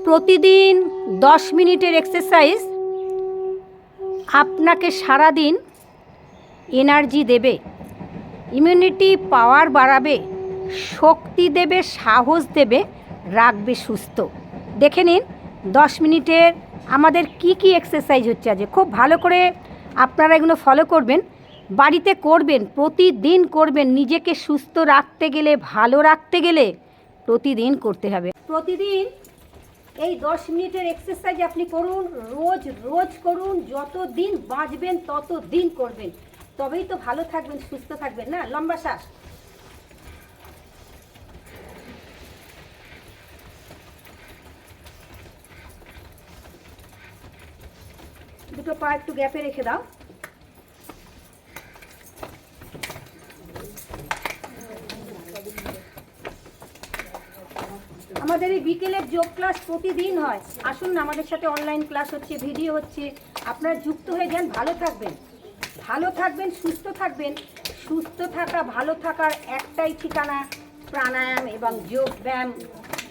প্রতিদিন 10 মিনিটের এক্সারসাইজ আপনাকে সারাদিন এনার্জি দেবে, ইমিউনিটি পাওয়ার বাড়াবে, শক্তি দেবে, সাহস দেবে, রাখবে সুস্থ। দেখে নিন 10 মিনিটের আমাদের কি কি এক্সারসাইজ হচ্ছে আজ। খুব ভালো করে আপনারা এগুলো ফলো করবেন, বাড়িতে করবেন, প্রতিদিন করবেন। নিজেকে সুস্থ রাখতে গেলে, ভালো রাখতে গেলে প্রতিদিন করতে হবে। প্রতিদিন এই 10 মিনিটের এক্সারসাইজ আপনি করুন, রোজ রোজ করুন। যত দিন বাঁচবেন তত দিন করবেন, তবেই তো ভালো থাকবেন, সুস্থ থাকবেন না। লম্বা শ্বাস, দুটো পা একটু গ্যাপে রেখে দাও। আমাদের এই বিকেলের যোগ ক্লাস প্রতিদিন হয়। আসুন না, আমাদের সাথে অনলাইন ক্লাস হচ্ছে, ভিডিও হচ্ছে, আপনারা যুক্ত হয়ে যান। ভালো থাকবেন, ভালো থাকবেন, সুস্থ থাকবেন। সুস্থ থাকা, ভালো থাকার একটাই ঠিকানা প্রাণায়াম এবং যোগ ব্যায়াম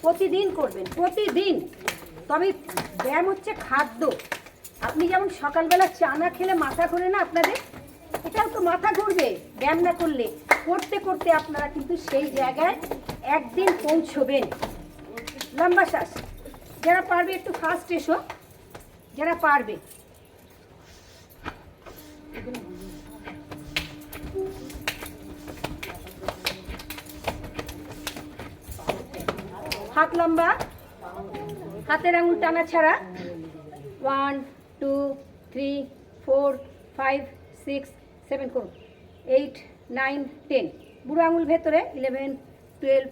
প্রতিদিন করবেন, প্রতিদিন। তবে ব্যায়াম হচ্ছে খাদ্য। আপনি যেমন সকালবেলা চা না খেলে মাথা ঘোরে না আপনাদের, এটাও তো মাথা ঘুরবে ব্যায়াম না করলে। করতে করতে আপনারা কিন্তু সেই জায়গায় একদিন পৌঁছবেন। লম্বা শ্বাস, যারা পারবে একটু ফাস্ট এসো, যারা পারবে। হাত লম্বা, হাতের আঙুল টানা ছাড়া। 1 2 3 4 5 6 7 করুন। 8 9 10, বুড়ো আঙুল ভেতরে। 11 12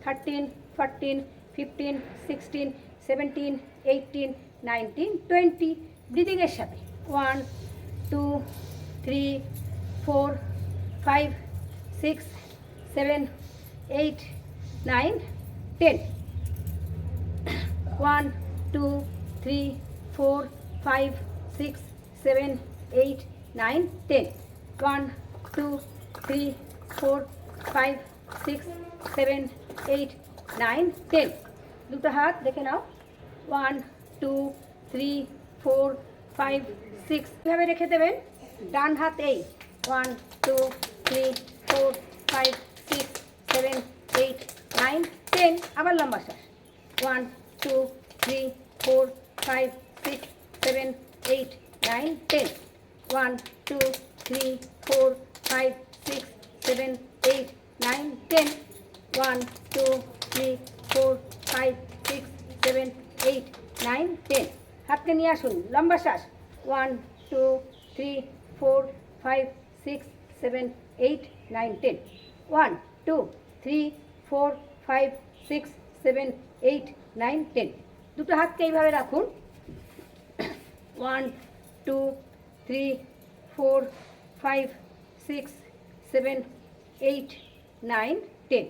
13 14 15 16 17 18 19 20, ব্রিদিংয়ের সাথে। 1 2 3 4 5 6 7 8 9 10, 1 2 3 4 5 6 7 8 9 10, 1 2 3 4 5 6 7 8 9 10। দুটো হাত দেখে নাও। 1 2 3 4 5 6, এভাবে রেখে দেবেন। ডান হাত এই 1 2 3 4 5 6 7 8 9 10। আবার লম্বা শ্বাস। 1 2 3 4 5 6 7 8 9 10, 1 2 3 4 5 6 7 8 9 10, 1 2 3 4 5 6 7 8 9 10। হাতকে নিয়ে আসুন, লম্বা শ্বাস। 1 2 3 4 5 6 7 8 9 10, 1 2 3 4 5 6 7 8 9 10। দুটো হাতকে এইভাবে রাখুন। 1 2 3 4 5 6 7 8 9 10।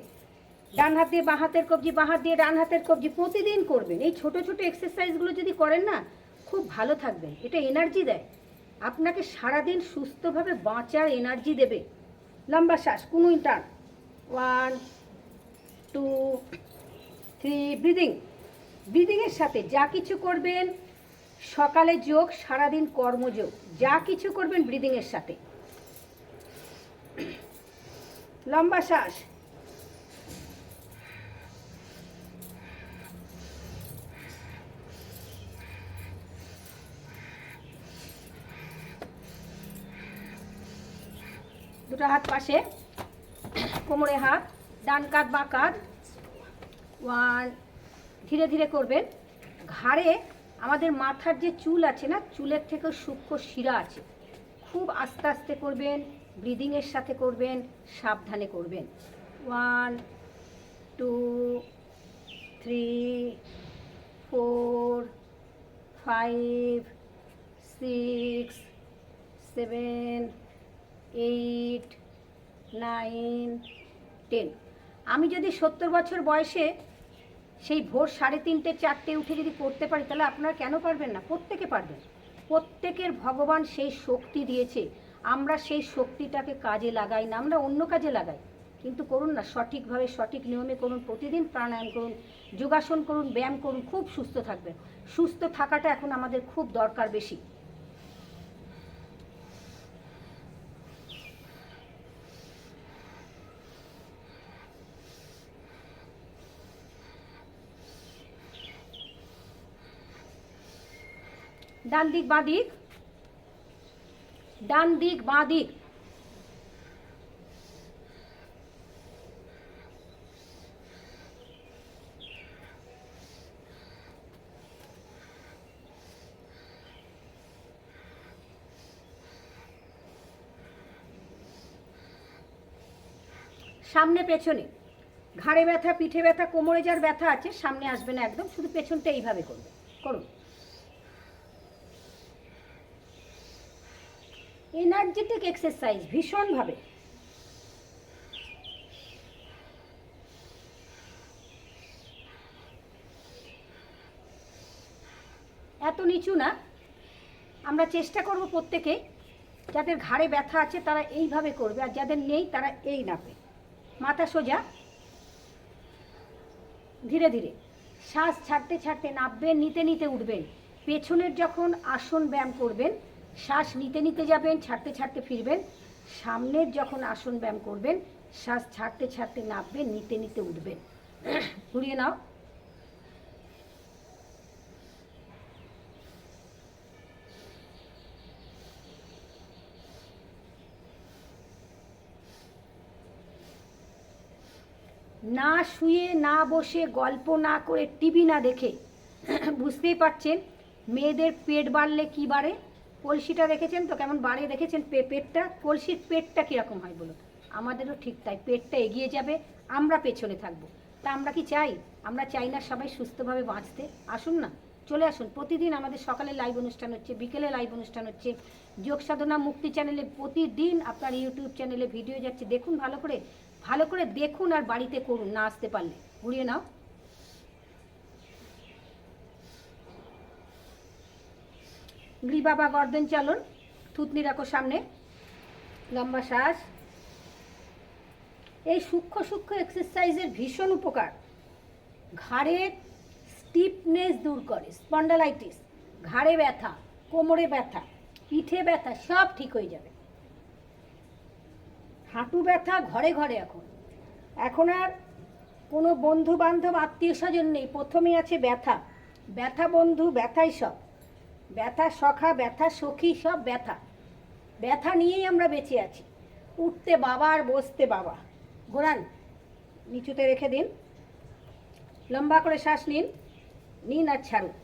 ডান হাত দিয়ে বাঁ হাতের কবজি, বাঁ হাত দিয়ে ডান হাতের কবজি প্রতিদিন করবেন। এই ছোট ছোট এক্সারসাইজগুলো যদি করেন না, খুব ভালো থাকবেন। এটা এনার্জি দেয় আপনাকে, সারাদিন সুস্থভাবে বাঁচার এনার্জি দেবে। লম্বা শ্বাস, কুনুই টান। 1 2 3, ব্রিদিং। ব্রিদিংয়ের সাথে যা কিছু করবেন, সকালে যোগ, সারাদিন কর্মযোগ, যা কিছু করবেন ব্রিদিংয়ের সাথে। লম্বা শ্বাস। দুটো হাত পাশে, কোমরে হাত, ডান কাঁধ বাঁ কাঁধ। 1, ধীরে ধীরে করবেন। ঘাড়ে আমাদের মাথার যে চুল আছে না, চুলের থেকেও সূক্ষ্ম শিরা আছে। খুব আস্তে আস্তে করবেন, ব্রিদিংয়ের সাথে করবেন, সাবধানে করবেন। 1 2 3 4 5 6 7 8 9 10। আমি যদি 70 বছর বয়সে সেই ভোর 3:30 4টে উঠে যদি করতে পারি, তাহলে আপনারা কেন পারবেন না? প্রত্যেকে পারবেন। প্রত্যেকের ভগবান সেই শক্তি দিয়েছে, আমরা সেই শক্তিটাকে কাজে লাগাই না, আমরা অন্য কাজে লাগাই। কিন্তু করুন না, সঠিকভাবে সঠিক নিয়মে করুন, প্রতিদিন প্রাণায়াম করুন, যোগাসন করুন, ব্যায়াম করুন, খুব সুস্থ থাকবেন। সুস্থ থাকাটা এখন আমাদের খুব দরকার বেশি। ডান দিক বাঁ দিক, ডান দিক বাঁ দিক। সামনে পেছনে, ঘাড়ে ব্যথা, পিঠে ব্যথা, কোমরে যার ব্যথা আছে সামনে আসবে না একদম, শুধু পেছনটা এইভাবে করবে, করুন। এনার্জেটিক এক্সারসাইজ ভীষণভাবে। এত নিচু না, আমরা চেষ্টা করব প্রত্যেকে যাদের ঘাড়ে ব্যথা আছে তারা এইভাবে করবে, আর যাদের নেই তারা এই নাপে। মাথা সোজা, ধীরে ধীরে শ্বাস ছাড়তে ছাড়তে নামবেন, নিতে নিতে উঠবেন। পেছনের যখন আসন ব্যায়াম করবেন শ্বাস নিতে নিতে যাবেন, ছাড়তে ছাড়তে ফিরবেন। সামনের যখন আসন ব্যায়াম করবেন শ্বাস ছাড়তে ছাড়তে নামবেন, নিতে নিতে উঠবেন। ঘুরিয়ে নাও। না শুয়ে না বসে গল্প না করে টিভি না দেখে, বুঝতেই পারছেন মেয়েদের পেট বাড়লে কি বাড়ে। কলসিটা দেখেছেন তো কেমন বাড়ে, দেখেছেন পেটটা, কলসির পেটটা কীরকম হয় বলুন। আমাদেরও ঠিক তাই, পেটটা এগিয়ে যাবে, আমরা পেছনে থাকবো। তা আমরা কি চাই? আমরা চাই না সবাই সুস্থভাবে বাঁচতে? আসুন না, চলে আসুন। প্রতিদিন আমাদের সকালে লাইভ অনুষ্ঠান হচ্ছে, বিকেলে লাইভ অনুষ্ঠান হচ্ছে, যোগ সাধনা মুক্তি চ্যানেলে প্রতিদিন আপনার ইউটিউব চ্যানেলে ভিডিও যাচ্ছে, দেখুন, ভালো করে ভালো করে দেখুন আর বাড়িতে করুন না আসতে পারলে। ঘুরিয়ে নাও। গ্রীবা বা গর্দন চালন, থুতনি রাখো সামনে, লম্বা শ্বাস। এই সূক্ষ্ম সূক্ষ্ম এক্সারসাইজের ভীষণ উপকার। ঘাড়ের স্টিফনেস দূর করে, স্পন্ডালাইটিস, ঘাড়ে ব্যথা, কোমরে ব্যথা, পিঠে ব্যথা সব ঠিক হয়ে যাবে। হাঁটু ব্যথা ঘরে ঘরে এখন, এখন আর কোনো বন্ধু বান্ধব আত্মীয় স্বজন নেই, প্রথমেই আছে ব্যথা। ব্যথা বন্ধু, ব্যথাই সব, ব্যথা সখা, ব্যথা সখী, সব ব্যথা। ব্যথা নিয়েই আমরা বেঁচে আছি। উঠতে বাবা আর বসতে বাবা। ঘোরান, নিচুতে রেখে দিন, লম্বা করে শ্বাস নিন, নিন আর ছাড়ুন,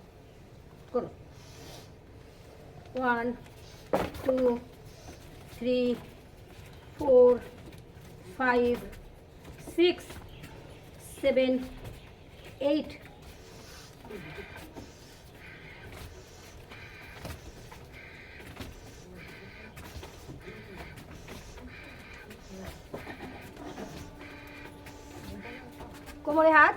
করুন। 1 2 3 4 5 6 7 8। কোমরে হাত,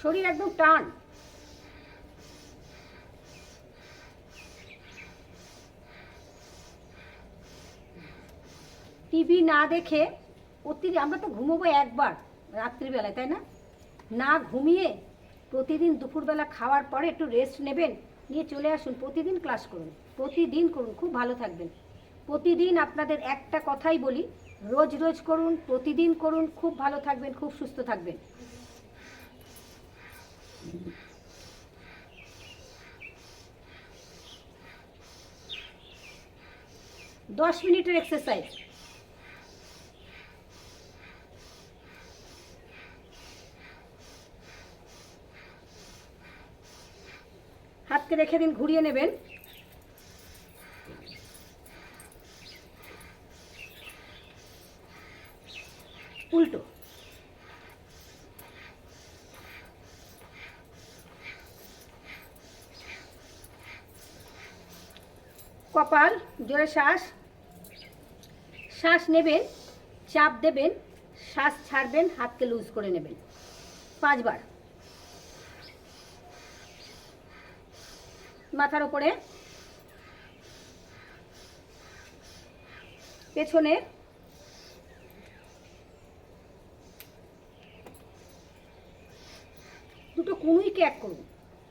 শরীর একদম টান। টিভি না দেখে আমরা তো ঘুমোবো একবার রাত্রিবেলায়, তাই না? না ঘুমিয়ে প্রতিদিন দুপুরবেলা খাওয়ার পরে একটু রেস্ট নেবেন, নিয়ে চলে আসুন, প্রতিদিন ক্লাস করুন, প্রতিদিন করুন, খুব ভালো থাকবেন। প্রতিদিন আপনাদের একটা কথাই বলি, রোজ রোজ করুন, প্রতিদিন করুন, খুব ভালো থাকবেন, খুব সুস্থ থাকবেন। দশ মিনিটের এক্সারসাইজ। হাতকে রেখে দিন, ঘুরিয়ে নেবেন, উল্টো। কপাল, জোরে শ্বাস, শ্বাস নেবেন, চাপ দেবেন, শ্বাস ছাড়বেন, হাতকে লুজ করে নেবেন 5 বার। মাথার উপরে, পেছনে, দুটো কুনুইকে এক করুন,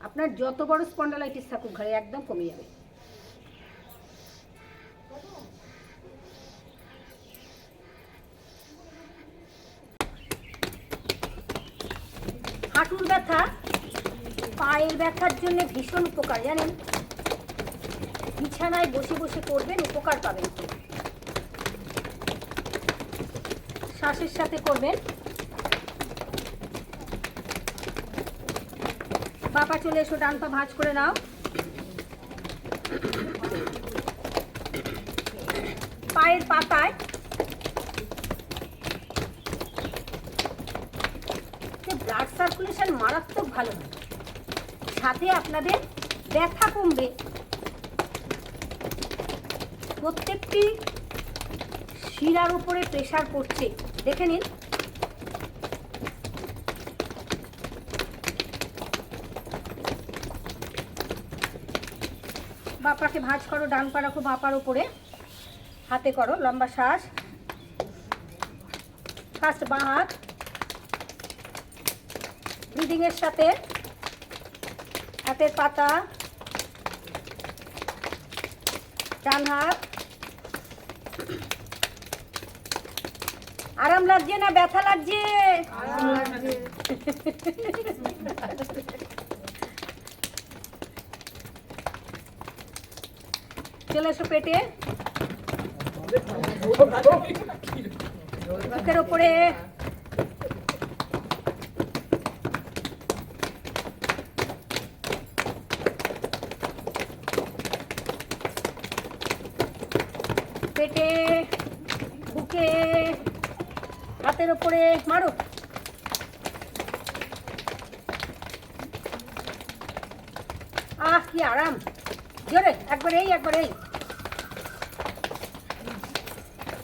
আপনার যত বড় স্পন্ডালাইটিস থাকুক ঘরে একদম কমে যাবে। হাঁটুর ব্যথা, পায়ের ব্যথার জন্য ভীষণ উপকার জানেন। বিছানায় বসে বসে করবেন, উপকার পাবেন। শ্বাসের সাথে করবেন। বাঁ পা চলে এসো, ডান পা ভাঁজ করে নাও। পায়ের পাতায় ব্লাড সার্কুলেশন মারাত্মক ভালো হয়, সাথে আপনাদের ব্যথা কমবে। প্রত্যেকটি শিরার উপরে প্রেসার পড়ছে, দেখে নিন। বাঁ পাকে ভাঁজ করো, ডান পা রাখো বাঁ পার উপরে, হাতে করো লম্বা শ্বাস। ফার্স্ট বাঁ হাত, ব্রিদিংয়ের সাথে হাতের পাতা, ডান হাত। আরাম লাগছে না ব্যথা লাগছে? চলে এসো পেটে, বুকের ওপরে পেটে, বুকে, হাতের ওপরে মারো। কি আরাম, জোরে একবার এই একবার এই।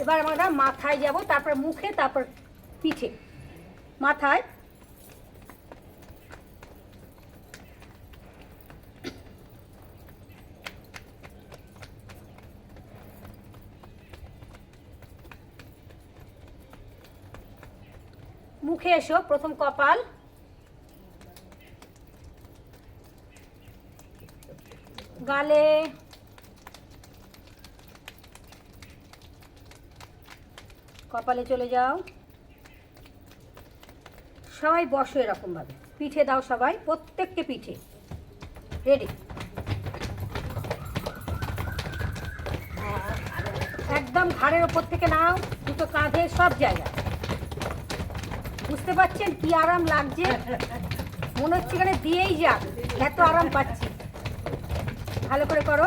এবার আমরা মাথায় যাব, তারপর মুখে, তারপর পিঠে। মাথায় মুখে এসো, প্রথম কপাল, গালে, কপালে চলে যাও। সবাই বসো এরকম ভাবে, পিঠে দাও সবাই, প্রত্যেককে পিঠে। রেডি? একদম ঘাড়ের ওপর থেকে নাও, দুটো কাঁধে, সব জায়গায়। বুঝতে পারছেন কি আরাম লাগছে? মনে হচ্ছে এখানে দিয়েই যাক, এত আরাম পাচ্ছি। ভালো করে করো।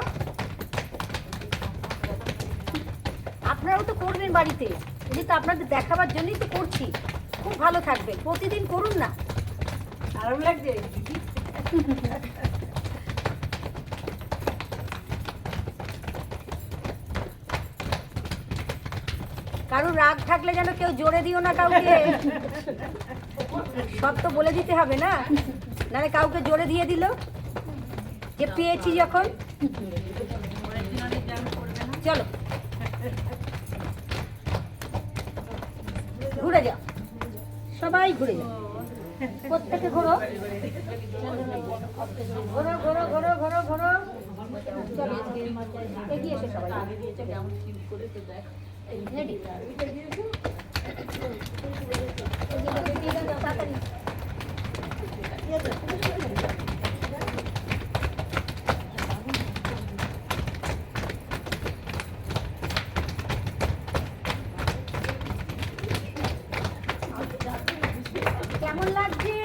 আপনারাও তো করবেন বাড়িতে, এই তো আপনাদের দেখাবার জন্যই তো করছি। খুব ভালো থাকবেন, প্রতিদিন করুন না। আরাম লাগছে? কারো রাগ থাকলে যেন কেউ জোরে দিও না কাউকে, সব তো বলে দিতে হবে না, নাহলে কাউকে জোরে দিয়ে দিল যে পেয়েছি যখন। চলো ঘুরে যাও, সবাই ঘুরে যাও, প্রত্যেকে ঘোরো ঘোরো ঘোরো ঘোরো ঘোরো ঘোরো। চলো এগিয়ে এসে সবাই রেডি? তাড়াতাড়ি কেমন লাগছে?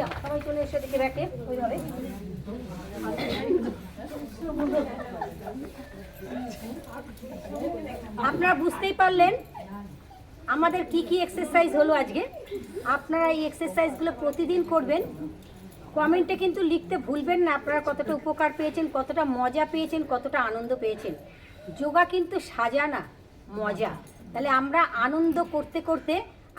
রিয়া সবাই চলে এসে দেখে ব্যাকে ওইভাবে। আপনারা বুঝতেই পারলেন আমাদের কি কি এক্সারসাইজ হলো আজকে। আপনারা এই এক্সারসাইজগুলো প্রতিদিন করবেন। কমেন্টে কিন্তু লিখতে ভুলবেন না আপনারা কতটা উপকার পেয়েছেন, কতটা মজা পেয়েছেন, কতটা আনন্দ পেয়েছেন। যোগা কিন্তু সাজা না, মজা। তাহলে আমরা আনন্দ করতে করতে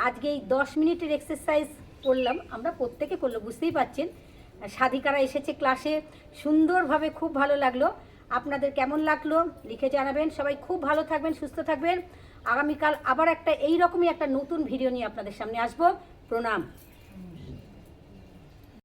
আজকে এই 10 মিনিটের এক্সারসাইজ করলাম, আমরা প্রত্যেকে করলো, বুঝতেই পারছেন। সাধিকারা এসেছে ক্লাসে, সুন্দরভাবে, খুব ভালো লাগলো। আপনাদের কেমন লাগলো লিখে জানাবেন। সবাই খুব ভালো থাকবেন, সুস্থ থাকবেন। আগামীকাল আবার একটা এইরকমই একটা নতুন ভিডিও নিয়ে আপনাদের সামনে আসবো। প্রণাম।